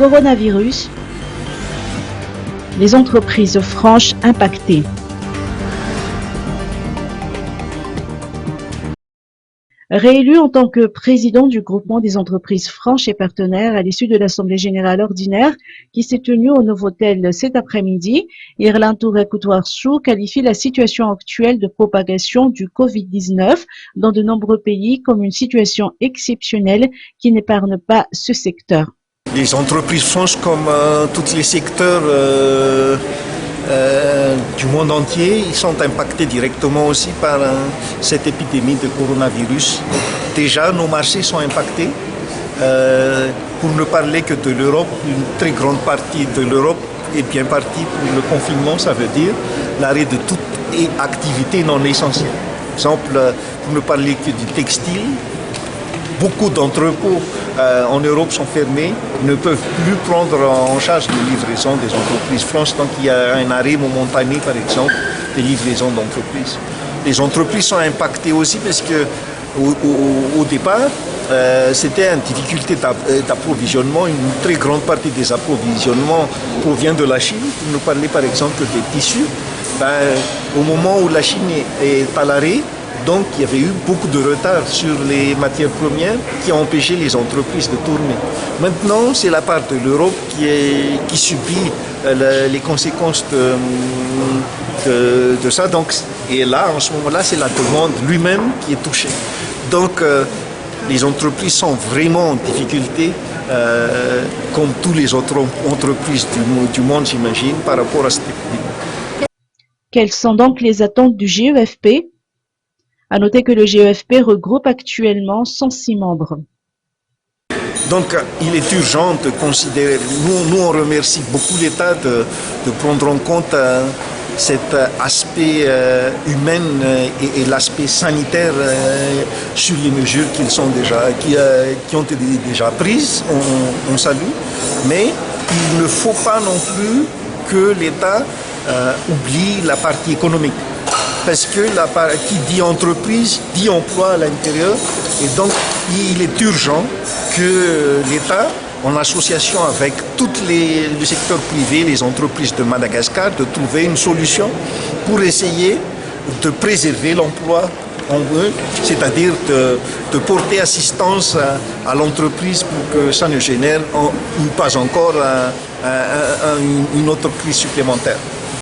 coronavirus, les entreprises franches impactées. Réélu en tant que président du groupement des entreprises franches et partenaires à l'issue de l'Assemblée générale ordinaire qui s'est tenue au Novotel cet après-midi, Irlin Touré-Coutoir-Chou qualifie la situation actuelle de propagation du Covid-19 dans de nombreux pays comme une situation exceptionnelle qui n'épargne pas ce secteur. Les entreprises franches, comme tous les secteurs du monde entier, ils sont impactés directement aussi par cette épidémie de coronavirus. Déjà, nos marchés sont impactés. Pour ne parler que de l'Europe, une très grande partie de l'Europe est bien partie pour le confinement, ça veut dire l'arrêt de toute activité non essentielle. Par exemple, pour ne parler que du textile, beaucoup d'entrepôts en Europe sont fermés, ne peuvent plus prendre en charge les livraisons des entreprises franches tant qu'il y a un arrêt momentané, par exemple, des livraisons d'entreprises. Les entreprises sont impactées aussi parce que au départ, c'était une difficulté d'approvisionnement. Une très grande partie des approvisionnements provient de la Chine. Pour nous parler par exemple des tissus, au moment où la Chine est à l'arrêt, donc il y avait eu beaucoup de retard sur les matières premières qui ont empêché les entreprises de tourner. Maintenant, c'est la part de l'Europe qui subit les conséquences de ça. Donc, et là, en ce moment-là, c'est la demande lui-même qui est touchée. Donc, les entreprises sont vraiment en difficulté, comme toutes les autres entreprises du monde, j'imagine, par rapport à cette épidémie. Quelles sont donc les attentes du GEFP ? À noter que le GEFP regroupe actuellement 106 membres. Donc, il est urgent de considérer, nous on remercie beaucoup l'État de prendre en compte cet aspect humain et l'aspect sanitaire sur les mesures qui ont été déjà prises, on salue, mais il ne faut pas non plus que l'État oublie la partie économique. Parce que qui dit entreprise, dit emploi à l'intérieur. Et donc, il est urgent que l'État, en association avec tout le secteur privé, les entreprises de Madagascar, de trouver une solution pour essayer de préserver l'emploi en eux, c'est-à-dire de porter assistance à l'entreprise pour que ça ne génère pas encore une autre crise supplémentaire.